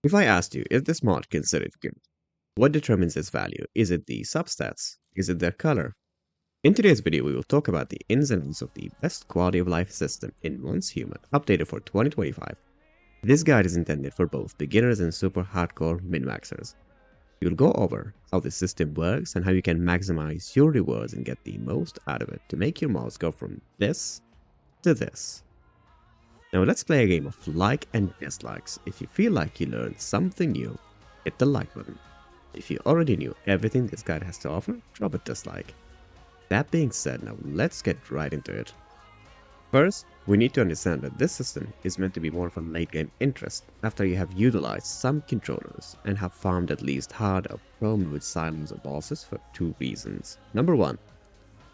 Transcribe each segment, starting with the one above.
If I asked you if this mod considered good, what determines its value? Is it the substats? Is it their color? In today's video, we will talk about the ins and outs of the best quality of life system in Once Human, updated for 2025. This guide is intended for both beginners and super hardcore min-maxers. We will go over how the system works and how you can maximize your rewards and get the most out of it to make your mods go from this to this. Now let's play a game of like and dislikes. If you feel like you learned something new, hit the like button. If you already knew everything this guide has to offer, drop a dislike. That being said, now let's get right into it. First, we need to understand that this system is meant to be more of a late game interest after you have utilized some controllers and have farmed at least hard or pro mode silos or bosses for two reasons. Number one,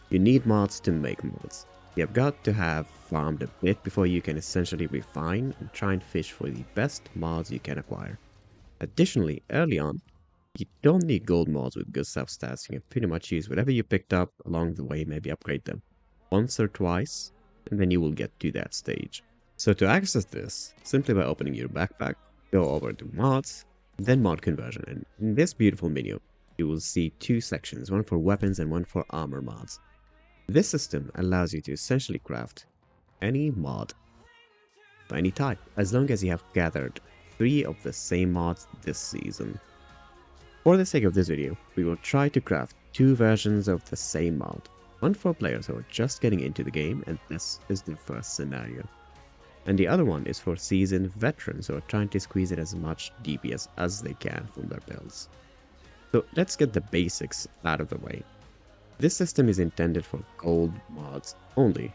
you need mods to make mods. You have got to have farmed a bit before you can essentially refine and try and fish for the best mods you can acquire. Additionally, early on, you don't need gold mods with good substats. You can pretty much use whatever you picked up along the way, maybe upgrade them once or twice, and then you will get to that stage. So to access this, simply by opening your backpack, go over to mods, then mod conversion, and in this beautiful menu, you will see two sections, one for weapons and one for armor mods. This system allows you to essentially craft any mod of any type, as long as you have gathered 3 of the same mods this season. For the sake of this video, we will try to craft 2 versions of the same mod, one for players who are just getting into the game and this is their first scenario, and the other one is for seasoned veterans who are trying to squeeze in as much DPS as they can from their builds. So let's get the basics out of the way. This system is intended for gold mods only.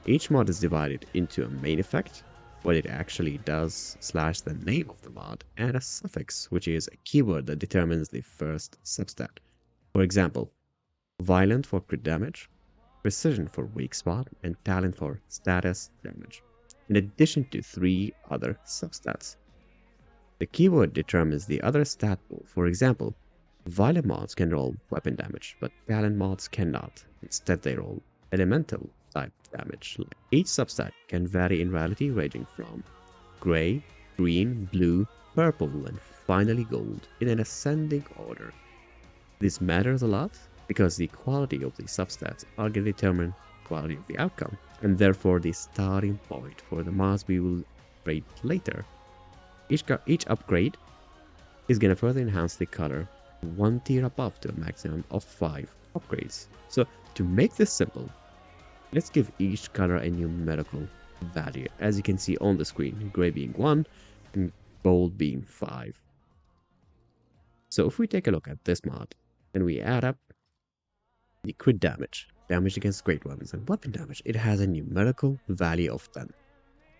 Each mod is divided into a main effect, what it actually does / the name of the mod, and a suffix, which is a keyword that determines the first substat. For example, violent for crit damage, precision for weak spot, and talent for status damage, in addition to 3 other substats. The keyword determines the other stat pool. For example, violent mods can roll weapon damage, but talent mods cannot. Instead, they roll elemental type damage. Each substat can vary in rarity, ranging from gray, green, blue, purple, and finally gold in an ascending order. This matters a lot because the quality of the substats are going to determine the quality of the outcome, and therefore the starting point for the mods we will upgrade later. Each upgrade is going to further enhance the color 1 tier above to a maximum of 5 upgrades. So to make this simple, let's give each color a numerical value, as you can see on the screen, gray being 1 and gold being 5. So if we take a look at this mod and we add up the crit damage, damage against great weapons, and weapon damage, it has a numerical value of 10.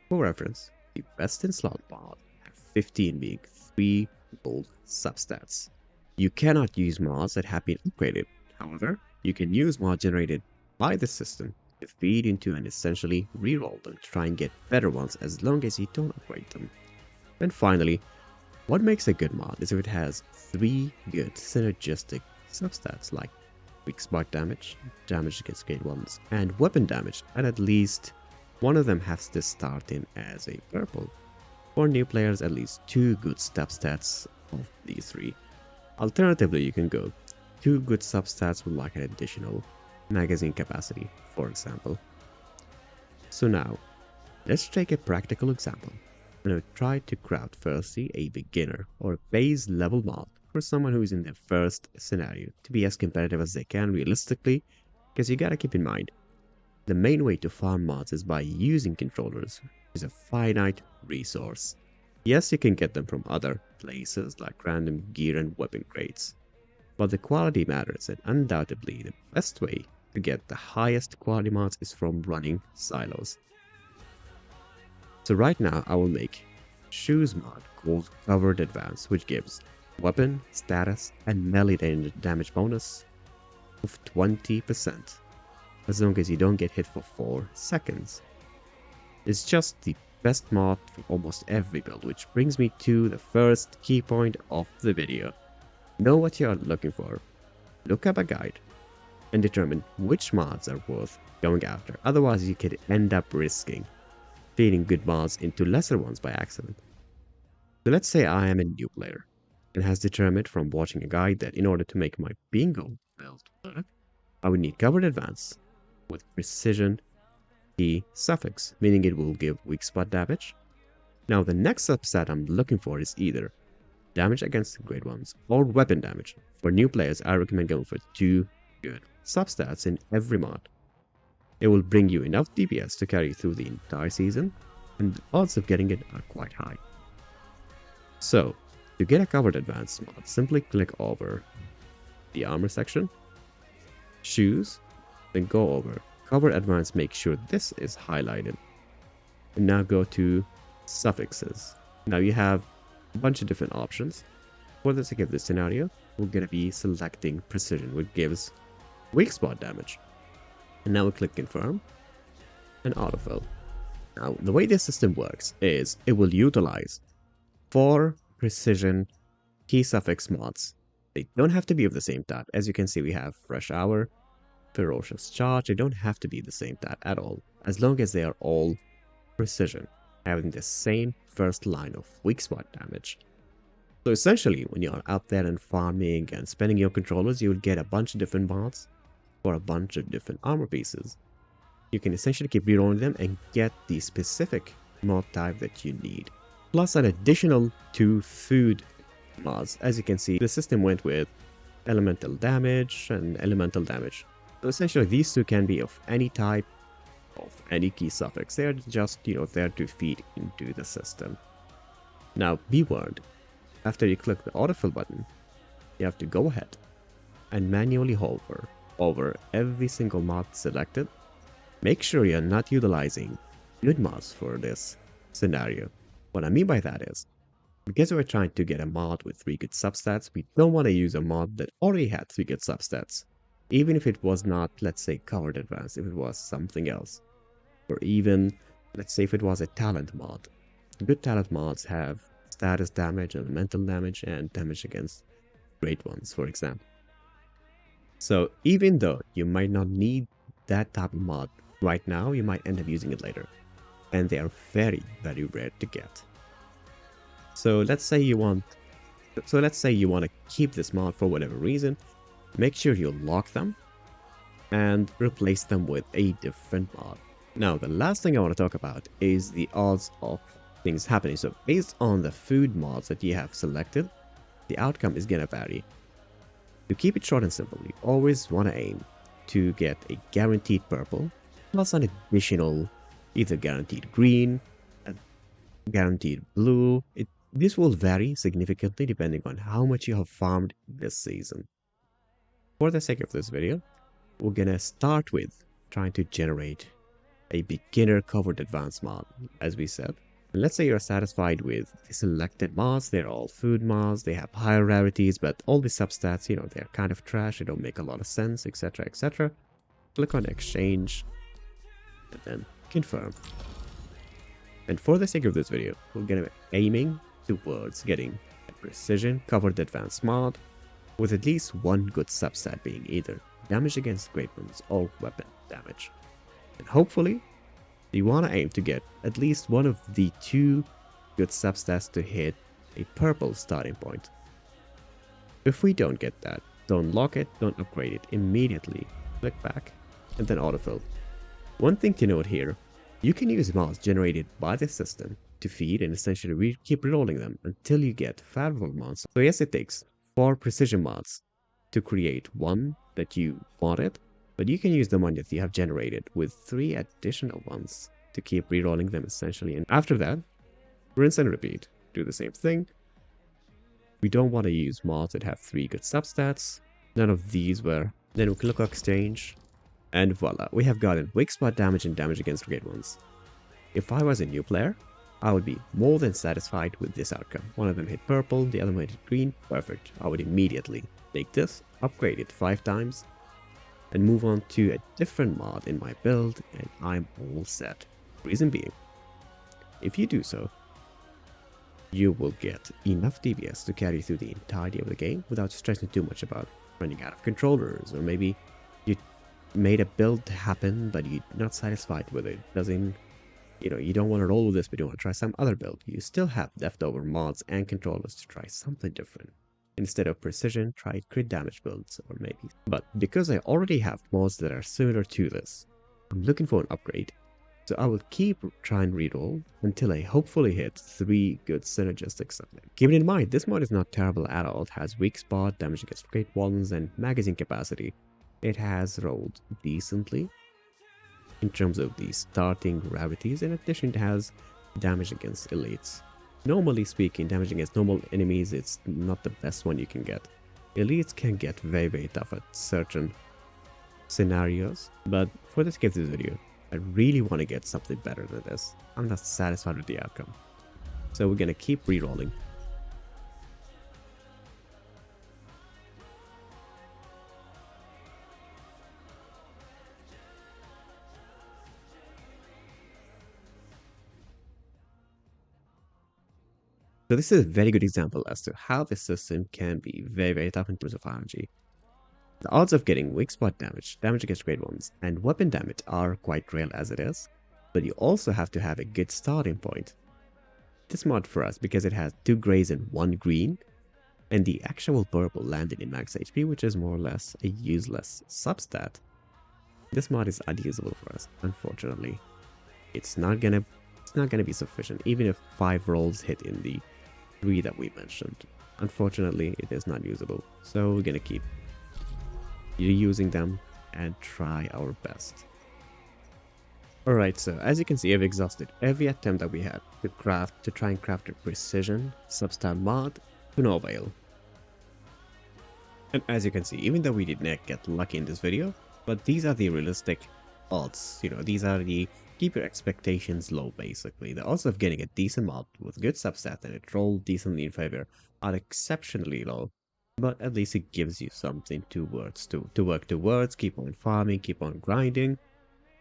For reference, the best in slot mod have 15 being 3 gold substats. You cannot use mods that have been upgraded. However, you can use mods generated by the system to feed into and essentially reroll them to try and get better ones as long as you don't upgrade them. And finally, what makes a good mod is if it has 3 good synergistic substats like weak spot damage, damage against great ones, and weapon damage, and at least one of them has to start in as a purple. For new players, at least 2 good substats of these 3. Alternatively, you can go 2 good substats with like an additional magazine capacity, for example. So now, let's take a practical example. I'm going to try to craft firstly a beginner or base level mod for someone who is in their first scenario to be as competitive as they can realistically, because you gotta keep in mind, the main way to farm mods is by using controllers, which is a finite resource. Yes, you can get them from other places like random gear and weapon crates, but the quality matters, and undoubtedly the best way to get the highest quality mods is from running silos. So right now I will make shoes mod called Covered Advance, which gives weapon, status, and melee damage bonus of 20%, as long as you don't get hit for 4 seconds. It's just the best mod for almost every build, which brings me to the first key point of the video. Know what you are looking for, look up a guide, and determine which mods are worth going after. Otherwise, you could end up risking feeding good mods into lesser ones by accident. So let's say I am a new player and has determined from watching a guide that in order to make my bingo build work, I would need covered advance with precision key suffix, meaning it will give weak spot damage. Now the next subset I'm looking for is either damage against grade ones or weapon damage. For new players, I recommend going for 2 good substats in every mod. It will bring you enough DPS to carry you through the entire season, and the odds of getting it are quite high. So, to get a covered advance mod, simply click over the armor section, choose, then go over covered advance, make sure this is highlighted, and now go to suffixes. Now you have a bunch of different options. For the sake of this scenario, we're going to be selecting precision, which gives weak spot damage. And now we click confirm and autofill. Now, the way this system works is it will utilize 4 precision key suffix mods. They don't have to be of the same type. As you can see, we have Fresh Hour, Ferocious Charge. They don't have to be the same type at all, as long as they are all precision, having the same first line of weak spot damage. So essentially, when you are out there and farming and spending your controllers, you will get a bunch of different mods for a bunch of different armor pieces. You can essentially keep rerolling them and get the specific mod type that you need. Plus an additional 2 food mods. As you can see, the system went with elemental damage and elemental damage. So essentially, these 2 can be of any type, of any key suffix. They are just, there to feed into the system. Now, be warned, after you click the autofill button, you have to go ahead and manually hover over every single mod selected. Make sure you're not utilizing good mods for this scenario. What I mean by that is, because we're trying to get a mod with 3 good substats, we don't want to use a mod that already had 3 good substats. Even if it was not, let's say, covered advance, if it was something else. Or even, let's say if it was a talent mod. Good talent mods have status damage, elemental damage, and damage against great ones, for example. So even though you might not need that type of mod right now, you might end up using it later. And they are very, very rare to get. So let's say you want to keep this mod for whatever reason. Make sure you lock them and replace them with a different mod. Now, the last thing I want to talk about is the odds of things happening. So based on the food mods that you have selected, the outcome is going to vary. To keep it short and simple, you always want to aim to get a guaranteed purple, plus an additional either guaranteed green, a guaranteed blue. This will vary significantly depending on how much you have farmed this season. For the sake of this video, we're gonna start with trying to generate a beginner covered advanced mod, as we said. And let's say you're satisfied with the selected mods. They're all food mods, they have higher rarities, but all the substats, they're kind of trash, they don't make a lot of sense, etc, etc. Click on exchange, and then confirm. And for the sake of this video, we're gonna be aiming towards getting a precision covered advanced mod with at least 1 good substat being either damage against great ones or weapon damage. And hopefully, you want to aim to get at least one of the 2 good substats to hit a purple starting point. If we don't get that, don't lock it, don't upgrade it immediately. Click back and then autofill. One thing to note here, you can use mods generated by the system to feed and essentially keep rerolling them until you get favorable mods. So yes, it takes 4 precision mods to create one that you wanted, but you can use the one that you have generated with 3 additional ones to keep rerolling them essentially. And after that, rinse and repeat. Do the same thing. We don't want to use mods that have 3 good substats. None of these were. Then we click on exchange, and voila, we have gotten weak spot damage and damage against great ones. If I was a new player, I would be more than satisfied with this outcome. One of them hit purple, the other one hit green. Perfect. I would immediately take this, upgrade it 5 times, and move on to a different mod in my build, and I'm all set. Reason being, if you do so, you will get enough DPS to carry through the entirety of the game without stressing too much about running out of controllers, or maybe you made a build happen but you're not satisfied with it. Doesn't You don't want to roll with this, but you want to try some other build. You still have leftover mods and controllers to try something different. Instead of precision, try crit damage builds, or maybe. But because I already have mods that are similar to this, I'm looking for an upgrade. So I will keep trying reroll until I hopefully hit 3 good synergistic something. Keep in mind, this mod is not terrible at all. It has weak spot, damage against great ones, and magazine capacity. It has rolled decently in terms of the starting rarities. In addition, it has damage against elites. Normally speaking, damage against normal enemies, it's not the best one you can get. Elites can get very tough at certain scenarios, but for the sake of this video, I really want to get something better than this. I'm not satisfied with the outcome. So we're gonna keep rerolling. So this is a very good example as to how this system can be very tough in terms of RNG. The odds of getting weak spot damage, damage against great ones, and weapon damage are quite real as it is, but you also have to have a good starting point. This mod for us, because it has 2 grays and 1 green, and the actual purple landed in max HP, which is more or less a useless substat. This mod is unusable for us, unfortunately. It's not gonna be sufficient, even if 5 rolls hit in the 3 that we mentioned. Unfortunately, it is not usable, so we're gonna keep using them and try our best. Alright, so as you can see, I've exhausted every attempt that we had to try and craft a precision substat mod to no avail. And as you can see, even though we did not get lucky in this video, but these are the realistic odds. These are the keep your expectations low, basically. The odds of getting a decent mod with good substat and it rolled decently in favor are exceptionally low. But at least it gives you something to work towards, keep on farming, keep on grinding.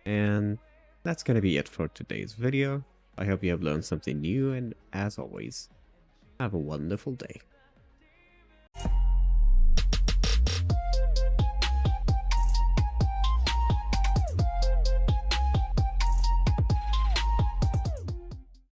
And that's gonna be it for today's video. I hope you have learned something new, and as always, have a wonderful day.